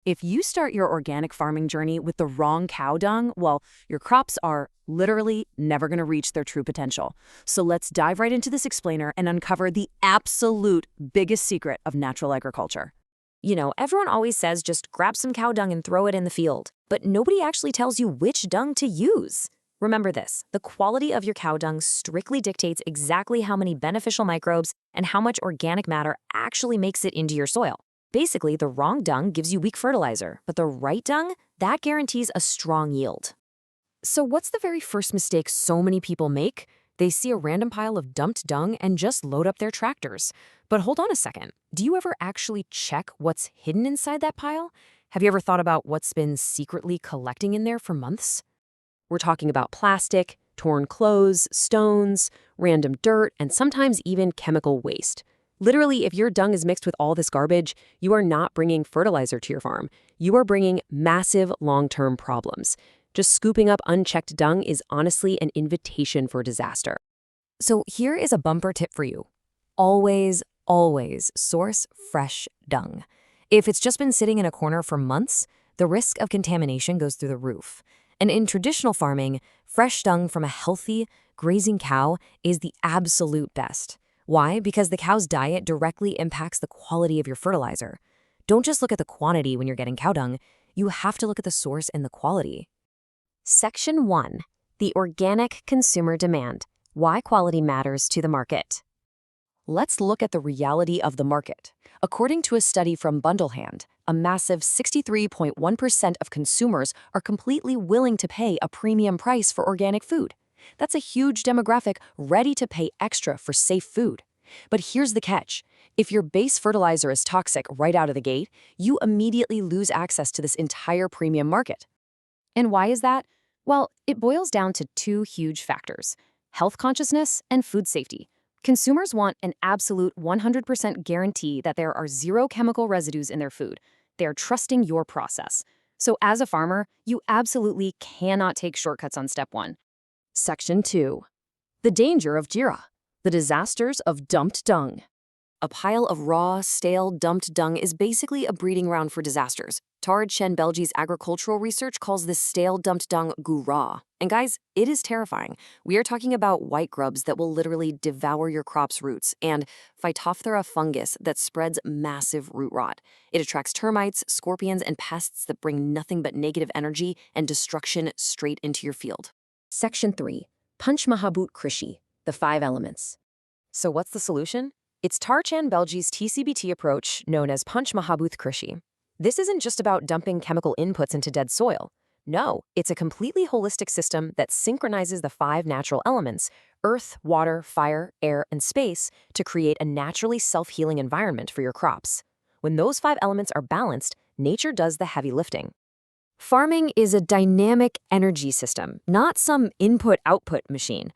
If you start your organic farming journey with the wrong cow dung, well, your crops are literally never going to reach their true potential. So let's dive right into this explainer and uncover the absolute biggest secret of natural agriculture. Everyone always says just grab some cow dung and throw it in the field, but nobody actually tells you which dung to use. Remember this, the quality of your cow dung strictly dictates exactly how many beneficial microbes and how much organic matter actually makes it into your soil. Basically, the wrong dung gives you weak fertilizer, but the right dung, that guarantees a strong yield. So what's the very first mistake so many people make? They see a random pile of dumped dung and just load up their tractors. But hold on a second. Do you ever actually check what's hidden inside that pile? Have you ever thought about what's been secretly collecting in there for months? We're talking about plastic, torn clothes, stones, random dirt, and sometimes even chemical waste. Literally, if your dung is mixed with all this garbage, you are not bringing fertilizer to your farm. You are bringing massive long-term problems. Just scooping up unchecked dung is honestly an invitation for disaster. So here is a bumper tip for you. Always, always source fresh dung. If it's just been sitting in a corner for months, the risk of contamination goes through the roof. And in traditional farming, fresh dung from a healthy, grazing cow is the absolute best. Why? Because the cow's diet directly impacts the quality of your fertilizer. Don't just look at the quantity when you're getting cow dung. You have to look at the source and the quality. Section 1. The Organic Consumer Demand. Why quality matters to the market. Let's look at the reality of the market. According to a study from Bundlehand, a massive 63.1% of consumers are completely willing to pay a premium price for organic food. That's a huge demographic ready to pay extra for safe food. But here's the catch. If your base fertilizer is toxic right out of the gate, you immediately lose access to this entire premium market. And why is that? Well, it boils down to two huge factors: health consciousness and food safety. Consumers want an absolute 100% guarantee that there are zero chemical residues in their food. They are trusting your process. So as a farmer, you absolutely cannot take shortcuts on step 1. Section 2. The danger of JIRA, the disasters of dumped dung. A pile of raw, stale, dumped dung is basically a breeding ground for disasters. Tara Chen-Belge's agricultural research calls this stale, dumped dung gura. And guys, it is terrifying. We are talking about white grubs that will literally devour your crop's roots and Phytophthora fungus that spreads massive root rot. It attracts termites, scorpions, and pests that bring nothing but negative energy and destruction straight into your field. Section 3. Panchmahabhut Krishi, the 5 elements. So what's the solution? It's Tara Chen-Belge's TCBT approach, known as Panchmahabhut Krishi. This isn't just about dumping chemical inputs into dead soil. No, it's a completely holistic system that synchronizes the 5 natural elements, earth, water, fire, air, and space, to create a naturally self-healing environment for your crops. When those 5 elements are balanced, nature does the heavy lifting. Farming is a dynamic energy system, not some input-output machine.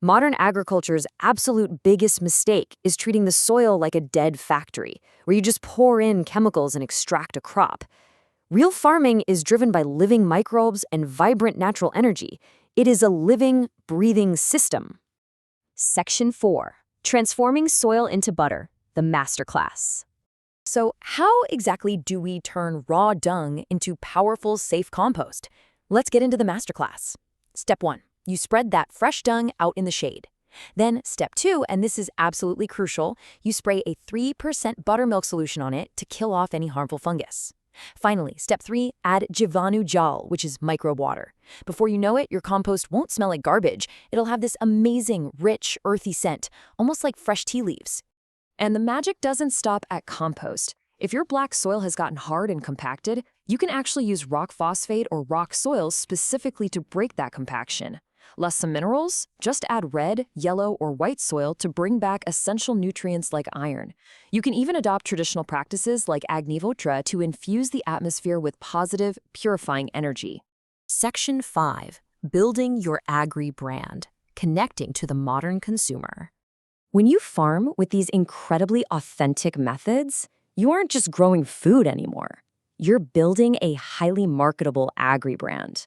Modern agriculture's absolute biggest mistake is treating the soil like a dead factory, where you just pour in chemicals and extract a crop. Real farming is driven by living microbes and vibrant natural energy. It is a living, breathing system. Section 4. Transforming Soil into Butter, the Masterclass. So how exactly do we turn raw dung into powerful, safe compost? Let's get into the masterclass. Step 1. You spread that fresh dung out in the shade. Then step 2, and this is absolutely crucial, you spray a 3% buttermilk solution on it to kill off any harmful fungus. Finally, step 3, add Jivanu Jal, which is microbe water. Before you know it, your compost won't smell like garbage. It'll have this amazing, rich, earthy scent, almost like fresh tea leaves. And the magic doesn't stop at compost. If your black soil has gotten hard and compacted, you can actually use rock phosphate or rock soils specifically to break that compaction. Less some minerals? Just add red, yellow, or white soil to bring back essential nutrients like iron. You can even adopt traditional practices like Agnihotra to infuse the atmosphere with positive, purifying energy. Section 5. Building your agri-brand, connecting to the modern consumer. When you farm with these incredibly authentic methods, you aren't just growing food anymore. You're building a highly marketable agri-brand.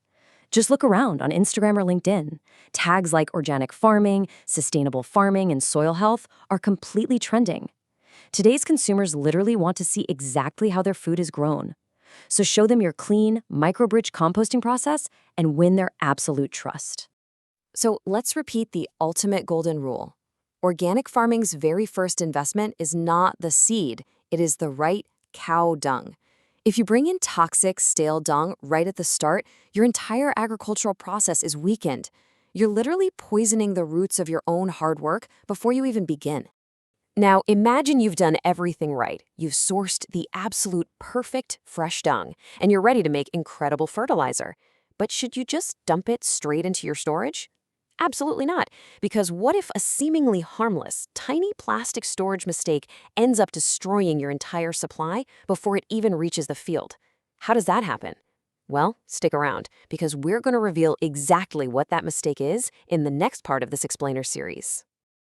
Just look around on Instagram or LinkedIn. Tags like organic farming, sustainable farming, and soil health are completely trending. Today's consumers literally want to see exactly how their food is grown. So show them your clean, microbridge composting process and win their absolute trust. So let's repeat the ultimate golden rule. Organic farming's very first investment is not the seed, it is the right cow dung. If you bring in toxic, stale dung right at the start, your entire agricultural process is weakened. You're literally poisoning the roots of your own hard work before you even begin. Now, imagine you've done everything right. You've sourced the absolute perfect fresh dung, and you're ready to make incredible fertilizer. But should you just dump it straight into your storage? Absolutely not, because what if a seemingly harmless, tiny plastic storage mistake ends up destroying your entire supply before it even reaches the field? How does that happen? Well, stick around, because we're going to reveal exactly what that mistake is in the next part of this Explainer series.